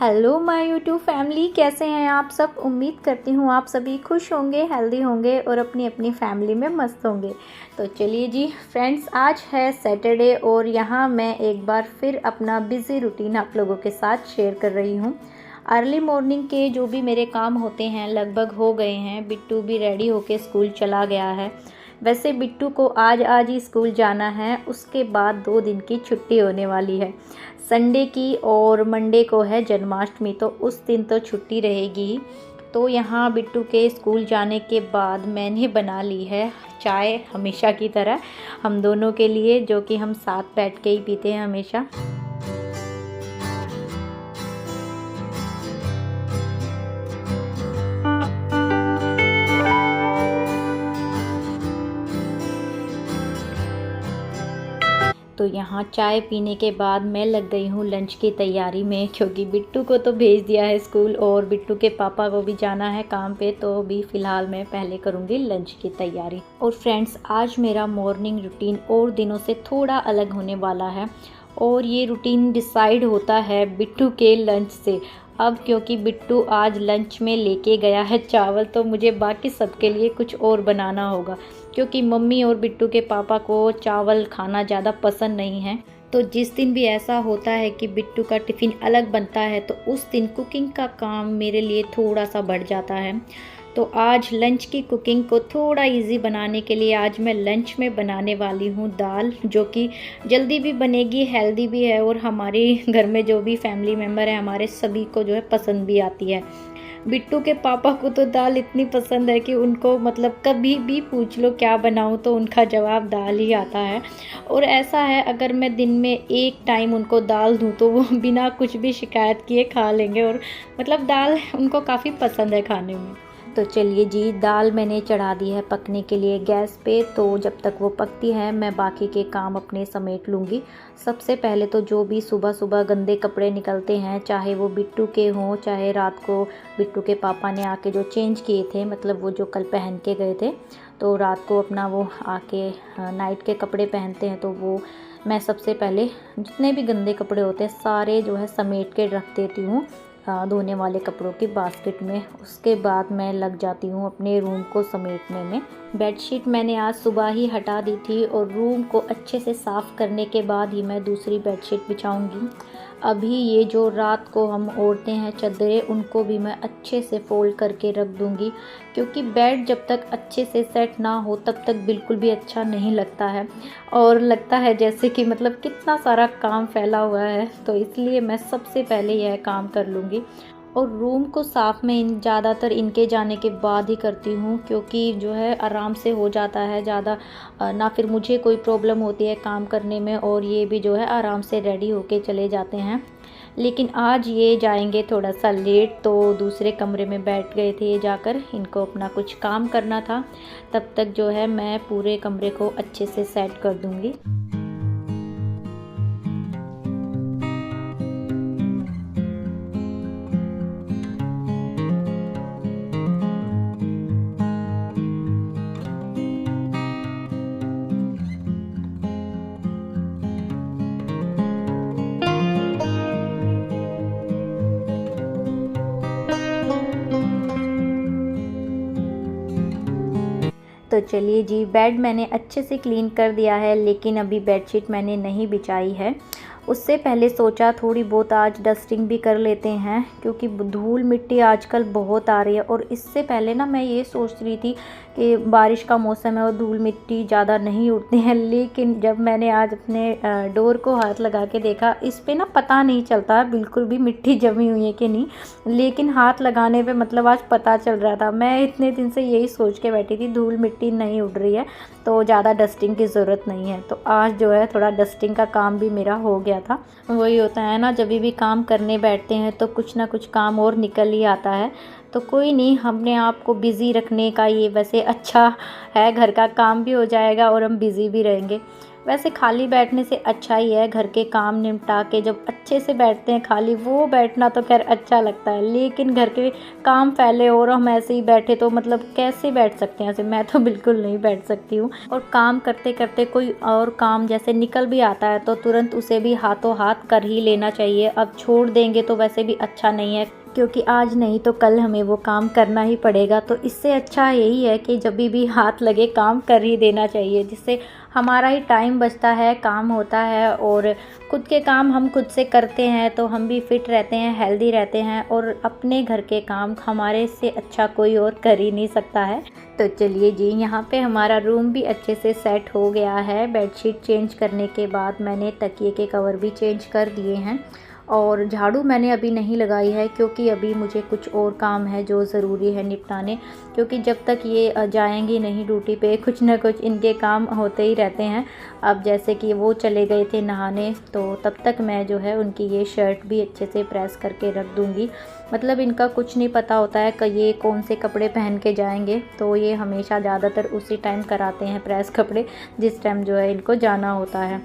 Hello my YouTube family, कैसे हैं आप सब। उम्मीद करती हूँ आप सभी खुश होंगे, हेल्दी होंगे और अपनी अपनी फैमिली में मस्त होंगे। तो चलिए जी फ्रेंड्स, आज है सैटरडे और यहाँ मैं एक बार फिर अपना बिज़ी रूटीन आप लोगों के साथ शेयर कर रही हूँ। अर्ली मॉर्निंग के जो भी मेरे काम होते हैं लगभग हो गए हैं। बिट्टू भी रेडी होके स्कूल चला गया है। वैसे बिट्टू को आज ही स्कूल जाना है, उसके बाद 2 दिन की छुट्टी होने वाली है, संडे की, और मंडे को है जन्माष्टमी, तो उस दिन तो छुट्टी रहेगी ही। तो यहाँ बिट्टू के स्कूल जाने के बाद मैंने बना ली है चाय, हमेशा की तरह हम दोनों के लिए, जो कि हम साथ बैठ के ही पीते हैं हमेशा। तो यहाँ चाय पीने के बाद मैं लग गई हूँ लंच की तैयारी में, क्योंकि बिट्टू को तो भेज दिया है स्कूल और बिट्टू के पापा को भी जाना है काम पे। तो अभी फ़िलहाल मैं पहले करूँगी लंच की तैयारी। और फ्रेंड्स, आज मेरा मॉर्निंग रूटीन और दिनों से थोड़ा अलग होने वाला है, और ये रूटीन डिसाइड होता है बिट्टू के लंच से। अब क्योंकि बिट्टू आज लंच में लेके गया है चावल, तो मुझे बाकी सबके लिए कुछ और बनाना होगा, क्योंकि मम्मी और बिट्टू के पापा को चावल खाना ज़्यादा पसंद नहीं है। तो जिस दिन भी ऐसा होता है कि बिट्टू का टिफ़िन अलग बनता है, तो उस दिन कुकिंग का काम मेरे लिए थोड़ा सा बढ़ जाता है। तो आज लंच की कुकिंग को थोड़ा इजी बनाने के लिए आज मैं लंच में बनाने वाली हूँ दाल, जो कि जल्दी भी बनेगी, हेल्दी भी है, और हमारे घर में जो भी फैमिली मेम्बर है हमारे सभी को जो है पसंद भी आती है। बिट्टू के पापा को तो दाल इतनी पसंद है कि उनको मतलब कभी भी पूछ लो क्या बनाऊँ तो उनका जवाब दाल ही आता है। और ऐसा है, अगर मैं दिन में एक टाइम उनको दाल दूँ तो वो बिना कुछ भी शिकायत किए खा लेंगे, और मतलब दाल उनको काफ़ी पसंद है खाने में। तो चलिए जी, दाल मैंने चढ़ा दी है पकने के लिए गैस पे। तो जब तक वो पकती है मैं बाकी के काम अपने समेट लूँगी। सबसे पहले तो जो भी सुबह सुबह गंदे कपड़े निकलते हैं, चाहे वो बिट्टू के हों, चाहे रात को बिट्टू के पापा ने आके जो चेंज किए थे, मतलब वो जो कल पहन के गए थे, तो रात को अपना वो आके नाइट के कपड़े पहनते हैं, तो वो मैं सबसे पहले जितने भी गंदे कपड़े होते हैं सारे जो है समेट के रख देती हूँ धोने वाले कपड़ों की बास्केट में। उसके बाद मैं लग जाती हूँ अपने रूम को समेटने में। बेडशीट मैंने आज सुबह ही हटा दी थी, और रूम को अच्छे से साफ़ करने के बाद ही मैं दूसरी बेडशीट बिछाऊंगी। अभी ये जो रात को हम ओढ़ते हैं चादरें, उनको भी मैं अच्छे से फोल्ड करके रख दूंगी, क्योंकि बेड जब तक अच्छे से सेट ना हो तब तक बिल्कुल भी अच्छा नहीं लगता है, और लगता है जैसे कि मतलब कितना सारा काम फैला हुआ है। तो इसलिए मैं सबसे पहले यह काम कर लूँगी। और रूम को साफ़ मैं ज़्यादातर इनके जाने के बाद ही करती हूँ, क्योंकि जो है आराम से हो जाता है ज़्यादा, ना फिर मुझे कोई प्रॉब्लम होती है काम करने में, और ये भी जो है आराम से रेडी होके चले जाते हैं। लेकिन आज ये जाएंगे थोड़ा सा लेट, तो दूसरे कमरे में बैठ गए थे जाकर, इनको अपना कुछ काम करना था। तब तक जो है मैं पूरे कमरे को अच्छे से सेट कर दूँगी। तो चलिए जी, बेड मैंने अच्छे से क्लीन कर दिया है, लेकिन अभी बेडशीट मैंने नहीं बिछाई है। उससे पहले सोचा थोड़ी बहुत आज डस्टिंग भी कर लेते हैं, क्योंकि धूल मिट्टी आजकल बहुत आ रही है। और इससे पहले ना मैं ये सोच रही थी कि बारिश का मौसम है और धूल मिट्टी ज़्यादा नहीं उड़ती हैं, लेकिन जब मैंने आज अपने डोर को हाथ लगा के देखा, इस पे ना पता नहीं चलता बिल्कुल भी मिट्टी जमी हुई है कि नहीं, लेकिन हाथ लगाने पे मतलब आज पता चल रहा था। मैं इतने दिन से यही सोच के बैठी थी धूल मिट्टी नहीं उड़ रही है, तो ज़्यादा डस्टिंग की ज़रूरत नहीं है। तो आज जो है थोड़ा डस्टिंग का काम भी मेरा हो गया था। वही होता है ना, जब भी काम करने बैठते हैं तो कुछ ना कुछ काम और निकल ही आता है। तो कोई नहीं, हमने आपको बिज़ी रखने का ये वैसे अच्छा है, घर का काम भी हो जाएगा और हम बिज़ी भी रहेंगे। वैसे खाली बैठने से अच्छा ही है, घर के काम निपटा के जब अच्छे से बैठते हैं खाली, वो बैठना तो खैर अच्छा लगता है। लेकिन घर के काम फैले और हम ऐसे ही बैठे तो मतलब कैसे बैठ सकते हैं ऐसे, मैं तो बिल्कुल नहीं बैठ सकती हूँ। और काम करते करते कोई और काम जैसे निकल भी आता है तो तुरंत उसे भी हाथों हाथ कर ही लेना चाहिए। अब छोड़ देंगे तो वैसे भी अच्छा नहीं है, क्योंकि आज नहीं तो कल हमें वो काम करना ही पड़ेगा। तो इससे अच्छा यही है कि जब भी हाथ लगे काम कर ही देना चाहिए, जिससे हमारा ही टाइम बचता है, काम होता है और खुद के काम हम खुद से करते हैं तो हम भी फिट रहते हैं, हेल्दी रहते हैं और अपने घर के काम हमारे से अच्छा कोई और कर ही नहीं सकता है। तो चलिए जी, यहाँ पे हमारा रूम भी अच्छे से सेट हो गया है। बेडशीट चेंज करने के बाद मैंने तकिए के कवर भी चेंज कर दिए हैं और झाड़ू मैंने अभी नहीं लगाई है, क्योंकि अभी मुझे कुछ और काम है जो ज़रूरी है निपटाने। क्योंकि जब तक ये जाएंगी नहीं ड्यूटी पे, कुछ ना कुछ इनके काम होते ही रहते हैं। अब जैसे कि वो चले गए थे नहाने, तो तब तक मैं जो है उनकी ये शर्ट भी अच्छे से प्रेस करके रख दूँगी। मतलब इनका कुछ नहीं पता होता है कि ये कौन से कपड़े पहन के जाएंगे, तो ये हमेशा ज़्यादातर उसी टाइम कराते हैं प्रेस कपड़े, जिस टाइम जो है इनको जाना होता है।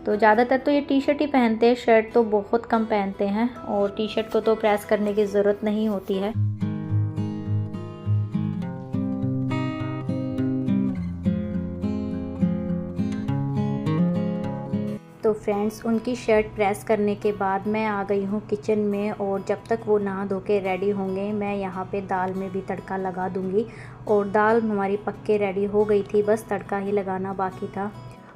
तो ज़्यादातर तो ये टी शर्ट ही पहनते हैं, शर्ट तो बहुत कम पहनते हैं और टी शर्ट को तो प्रेस करने की ज़रूरत नहीं होती है। तो फ्रेंड्स, उनकी शर्ट प्रेस करने के बाद मैं आ गई हूँ किचन में और जब तक वो नहा धो के रेडी होंगे मैं यहाँ पे दाल में भी तड़का लगा दूँगी। और दाल हमारी पक के रेडी हो गई थी, बस तड़का ही लगाना बाकी था।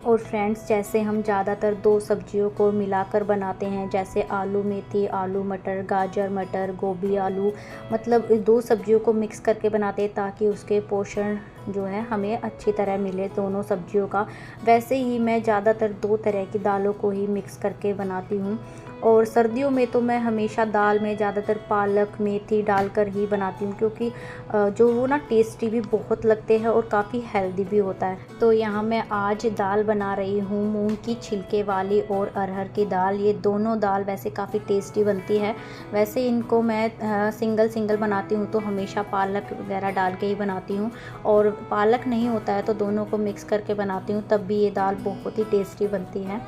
और फ्रेंड्स, जैसे हम ज़्यादातर दो सब्जियों को मिलाकर बनाते हैं, जैसे आलू मेथी, आलू मटर, गाजर मटर, गोभी आलू, मतलब दो सब्जियों को मिक्स करके बनाते हैं ताकि उसके पोषण जो है हमें अच्छी तरह मिले दोनों सब्जियों का। वैसे ही मैं ज़्यादातर दो तरह की दालों को ही मिक्स करके बनाती हूँ। और सर्दियों में तो मैं हमेशा दाल में ज़्यादातर पालक मेथी डालकर ही बनाती हूँ, क्योंकि जो वो ना टेस्टी भी बहुत लगते हैं और काफ़ी हेल्दी भी होता है। तो यहाँ मैं आज दाल बना रही हूँ मूंग की छिलके वाली और अरहर की दाल। ये दोनों दाल वैसे काफ़ी टेस्टी बनती है। वैसे इनको मैं सिंगल सिंगल बनाती हूँ तो हमेशा पालक वगैरह डाल के ही बनाती हूँ, और पालक नहीं होता है तो दोनों को मिक्स करके बनाती हूँ, तब भी ये दाल बहुत ही टेस्टी बनती है।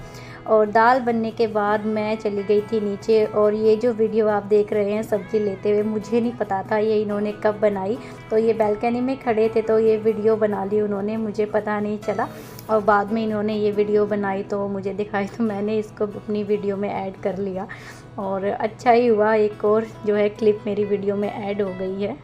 और दाल बनने के बाद मैं चली गई थी नीचे, और ये जो वीडियो आप देख रहे हैं सब्ज़ी लेते हुए, मुझे नहीं पता था ये इन्होंने कब बनाई। तो ये बालकनी में खड़े थे तो ये वीडियो बना ली उन्होंने, मुझे पता नहीं चला। और बाद में इन्होंने ये वीडियो बनाई तो मुझे दिखाई, तो मैंने इसको अपनी वीडियो में ऐड कर लिया। और अच्छा ही हुआ, एक और जो है क्लिप मेरी वीडियो में ऐड हो गई है।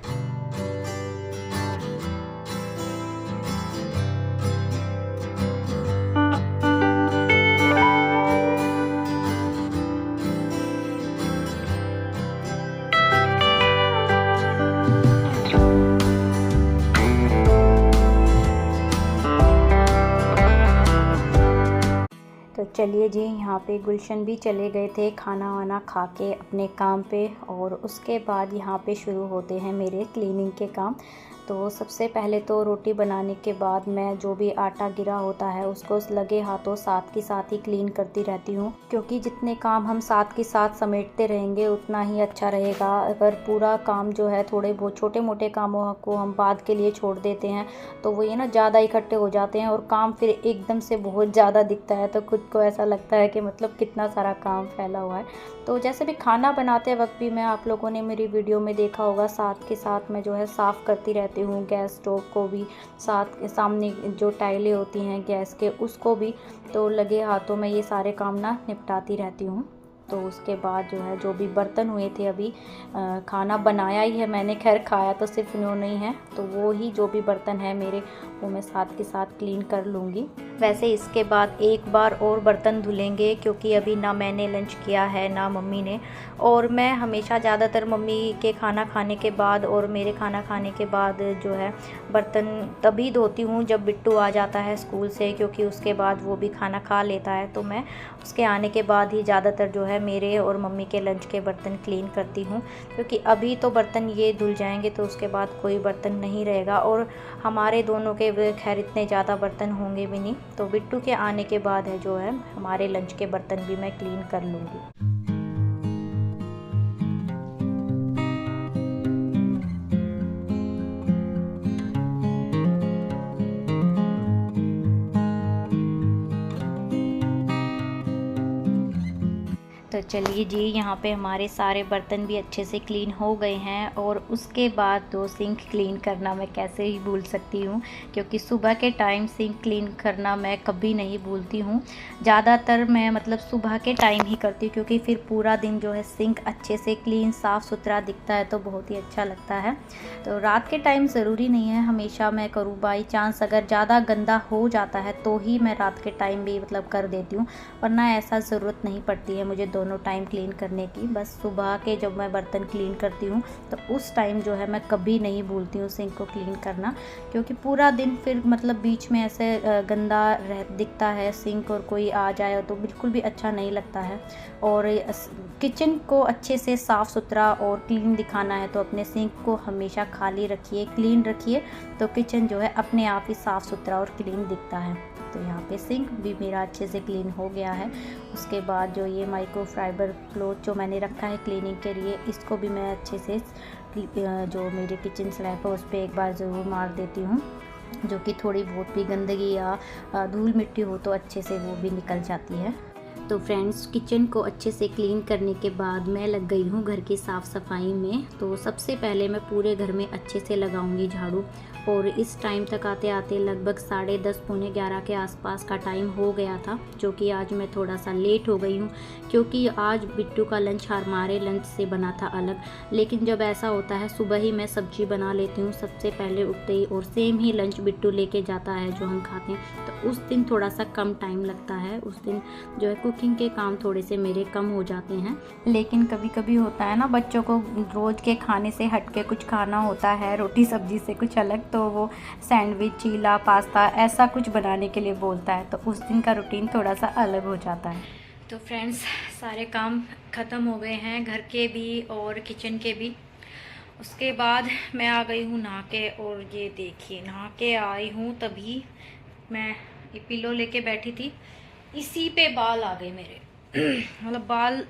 तो चलिए जी, यहाँ पे गुलशन भी चले गए थे खाना वाना खा के अपने काम पे, और उसके बाद यहाँ पे शुरू होते हैं मेरे क्लीनिंग के काम। तो सबसे पहले तो रोटी बनाने के बाद मैं जो भी आटा गिरा होता है उसको लगे हाथों साथ के साथ ही क्लीन करती रहती हूँ, क्योंकि जितने काम हम साथ के साथ समेटते रहेंगे उतना ही अच्छा रहेगा। अगर पूरा काम जो है थोड़े बहुत छोटे मोटे कामों को हम बाद के लिए छोड़ देते हैं तो वो ये ना ज़्यादा इकट्ठे हो जाते हैं और काम फिर एकदम से बहुत ज़्यादा दिखता है, तो खुद को ऐसा लगता है कि मतलब कितना सारा काम फैला हुआ है। तो जैसे भी खाना बनाते वक्त भी मैं, आप लोगों ने मेरी वीडियो में देखा होगा, साथ के साथ मैं जो है साफ़ करती रहती हूँ गैस स्टोव को भी, साथ सामने जो टाइलें होती हैं गैस के उसको भी। तो लगे हाथों में ये सारे काम ना निपटाती रहती हूँ। तो उसके बाद जो है जो भी बर्तन हुए थे, अभी खाना बनाया ही है मैंने, खैर खाया तो सिर्फ इन्होंने ही है, तो वो ही जो भी बर्तन है मेरे वो मैं साथ के साथ क्लीन कर लूँगी। वैसे इसके बाद एक बार और बर्तन धुलेंगे, क्योंकि अभी ना मैंने लंच किया है ना मम्मी ने। और मैं हमेशा ज़्यादातर मम्मी के खाना खाने के बाद और मेरे खाना खाने के बाद जो है बर्तन तभी धोती हूँ जब बिट्टू आ जाता है स्कूल से, क्योंकि उसके बाद वो भी खाना खा लेता है, तो मैं उसके आने के बाद ही ज़्यादातर जो है मेरे और मम्मी के लंच के बर्तन क्लीन करती हूँ। क्योंकि अभी तो बर्तन ये धुल जाएंगे तो उसके बाद कोई बर्तन नहीं रहेगा, और हमारे दोनों के खैर इतने ज़्यादा बर्तन होंगे भी नहीं। तो बिट्टू के आने के बाद है जो है हमारे लंच के बर्तन भी मैं क्लीन कर लूँगी। चलिए जी, यहाँ पे हमारे सारे बर्तन भी अच्छे से क्लीन हो गए हैं और उसके बाद तो सिंक क्लीन करना मैं कैसे ही भूल सकती हूँ, क्योंकि सुबह के टाइम सिंक क्लीन करना मैं कभी नहीं भूलती हूँ। ज़्यादातर मैं मतलब सुबह के टाइम ही करती हूँ, क्योंकि फिर पूरा दिन जो है सिंक अच्छे से क्लीन साफ़ सुथरा दिखता है तो बहुत ही अच्छा लगता है। तो रात के टाइम ज़रूरी नहीं है हमेशा मैं करूँ, बाई चांस अगर ज़्यादा गंदा हो जाता है तो ही मैं रात के टाइम भी मतलब कर देती हूँ, वरना ऐसा ज़रूरत नहीं पड़ती है मुझे दोनों टाइम क्लीन करने की। बस सुबह के जब मैं बर्तन क्लीन करती हूँ तो उस टाइम जो है मैं कभी नहीं भूलती हूँ सिंक को क्लीन करना, क्योंकि पूरा दिन फिर मतलब बीच में ऐसे गंदा दिखता है सिंक और कोई आ जाए तो बिल्कुल भी अच्छा नहीं लगता है। और किचन को अच्छे से साफ़ सुथरा और क्लीन दिखाना है तो अपने सिंक को हमेशा खाली रखिए, क्लीन रखिए, तो किचन जो है अपने आप ही साफ़ सुथरा और क्लीन दिखता है। तो यहाँ पे सिंक भी मेरा अच्छे से क्लीन हो गया है। उसके बाद जो ये माइक्रोफाइबर क्लॉथ जो मैंने रखा है क्लीनिंग के लिए, इसको भी मैं अच्छे से जो मेरे किचन स्लैब है उस पर एक बार ज़रूर मार देती हूँ, जो कि थोड़ी बहुत भी गंदगी या धूल मिट्टी हो तो अच्छे से वो भी निकल जाती है। तो फ्रेंड्स, किचन को अच्छे से क्लीन करने के बाद मैं लग गई हूँ घर की साफ़ सफाई में। तो सबसे पहले मैं पूरे घर में अच्छे से लगाऊंगी झाड़ू, और इस टाइम तक आते आते लगभग 10:30 पौने 11 के आसपास का टाइम हो गया था, जो कि आज मैं थोड़ा सा लेट हो गई हूँ, क्योंकि आज बिट्टू का लंच हमारे लंच से बना था अलग। लेकिन जब ऐसा होता है सुबह ही मैं सब्जी बना लेती हूँ सबसे पहले उठते ही, और सेम ही लंच बिट्टू लेके जाता है जो हम खाते हैं, तो उस दिन थोड़ा सा कम टाइम लगता है। उस दिन जो है कुकिंग के काम थोड़े से मेरे कम हो जाते हैं। लेकिन कभी कभी होता है ना, बच्चों को रोज़ के खाने से हट के कुछ खाना होता है, रोटी सब्जी से कुछ अलग, तो वो सैंडविच, चीला, पास्ता ऐसा कुछ बनाने के लिए बोलता है, तो उस दिन का रूटीन थोड़ा सा अलग हो जाता है। तो फ्रेंड्स, सारे काम ख़त्म हो गए हैं, घर के भी और किचन के भी। उसके बाद मैं आ गई हूँ नहा के, और ये देखिए नहा के आई हूँ तभी मैं ये पिलो लेके बैठी थी, इसी पे बाल आ गए मेरे मतलब बाल,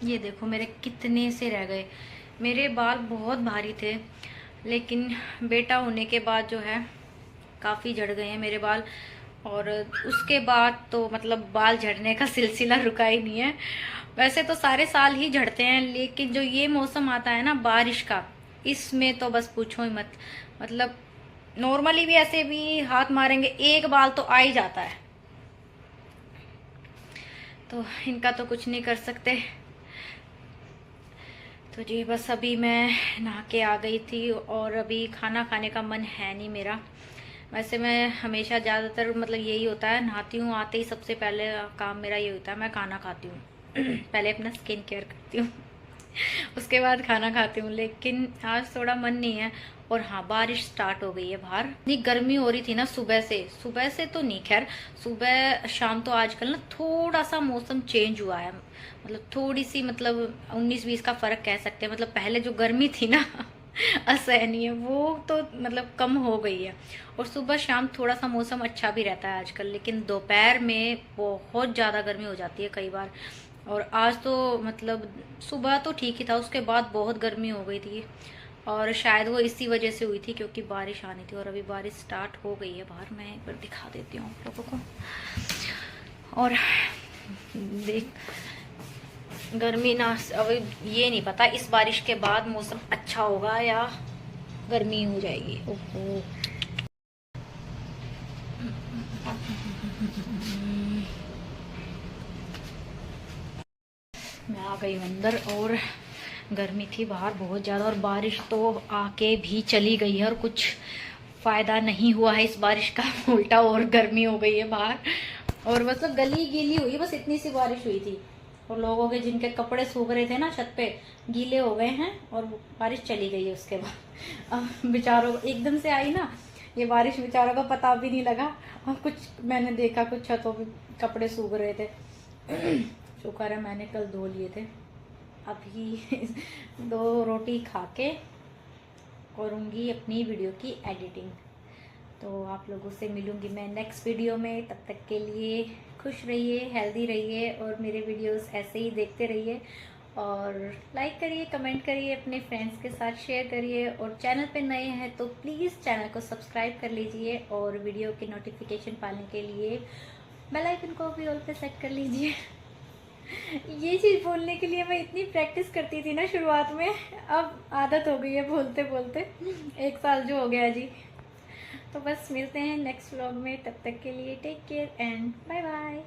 ये देखो मेरे कितने से रह गए। मेरे बाल बहुत भारी थे, लेकिन बेटा होने के बाद जो है काफ़ी झड़ गए हैं मेरे बाल, और उसके बाद तो मतलब बाल झड़ने का सिलसिला रुका ही नहीं है। वैसे तो सारे साल ही झड़ते हैं, लेकिन जो ये मौसम आता है ना बारिश का, इसमें तो बस पूछो ही मत। मतलब नॉर्मली भी ऐसे भी हाथ मारेंगे एक बाल तो आ ही जाता है, तो इनका तो कुछ नहीं कर सकते। तो जी बस अभी मैं नहा के आ गई थी, और अभी खाना खाने का मन है नहीं मेरा। वैसे मैं हमेशा ज़्यादातर मतलब यही होता है, नहाती हूँ आते ही सबसे पहले काम मेरा ये होता है मैं खाना खाती हूँ पहले अपना स्किन केयर करती हूँ उसके बाद खाना खाती हूँ, लेकिन आज थोड़ा मन नहीं है। और हाँ, बारिश स्टार्ट हो गई है बाहर। इतनी गर्मी हो रही थी ना सुबह से तो नहीं, खैर सुबह शाम तो आजकल ना थोड़ा सा मौसम चेंज हुआ है, मतलब थोड़ी सी मतलब 19-20 का फर्क कह सकते हैं। मतलब पहले जो गर्मी थी ना असहनीय, वो तो मतलब कम हो गई है, और सुबह शाम थोड़ा सा मौसम अच्छा भी रहता है आजकल, लेकिन दोपहर में बहुत ज़्यादा गर्मी हो जाती है कई बार। और आज तो मतलब सुबह तो ठीक ही था, उसके बाद बहुत गर्मी हो गई थी, और शायद वो इसी वजह से हुई थी क्योंकि बारिश आनी थी। और अभी बारिश स्टार्ट हो गई है बाहर, मैं एक बार दिखा देती हूँ आप लोगों को। और देख गर्मी ना, अब ये नहीं पता इस बारिश के बाद मौसम अच्छा होगा या गर्मी हो जाएगी। ओहो, मैं आ गई अंदर, और गर्मी थी बाहर बहुत ज़्यादा, और बारिश तो आके भी चली गई है, और कुछ फ़ायदा नहीं हुआ है इस बारिश का, उल्टा और गर्मी हो गई है बाहर। और मतलब गली गीली हुई, बस इतनी सी बारिश हुई थी, और लोगों के जिनके कपड़े सूख रहे थे ना छत पे, गीले हो गए हैं, और बारिश चली गई है उसके बाद। बेचारों एकदम से आई ना ये बारिश, बेचारों को पता भी नहीं लगा। और कुछ मैंने देखा कुछ छतों पे कपड़े सूख रहे थे शुक्र है मैंने कल धो लिए थे। अभी 2 रोटी खा के करूँगी अपनी वीडियो की एडिटिंग, तो आप लोगों से मिलूँगी मैं नेक्स्ट वीडियो में। तब तक के लिए खुश रहिए, हेल्दी रहिए, और मेरे वीडियोस ऐसे ही देखते रहिए, और लाइक करिए, कमेंट करिए, अपने फ्रेंड्स के साथ शेयर करिए, और चैनल पे नए हैं तो प्लीज़ चैनल को सब्सक्राइब कर लीजिए, और वीडियो की नोटिफिकेशन पाने के लिए बेल आइकन को भी ऑल पे सेट कर लीजिए। ये चीज़ बोलने के लिए मैं इतनी प्रैक्टिस करती थी ना शुरुआत में, अब आदत हो गई है बोलते बोलते। 1 साल जो हो गया जी। तो बस मिलते हैं नेक्स्ट व्लॉग में, तब तक के लिए take care and bye bye.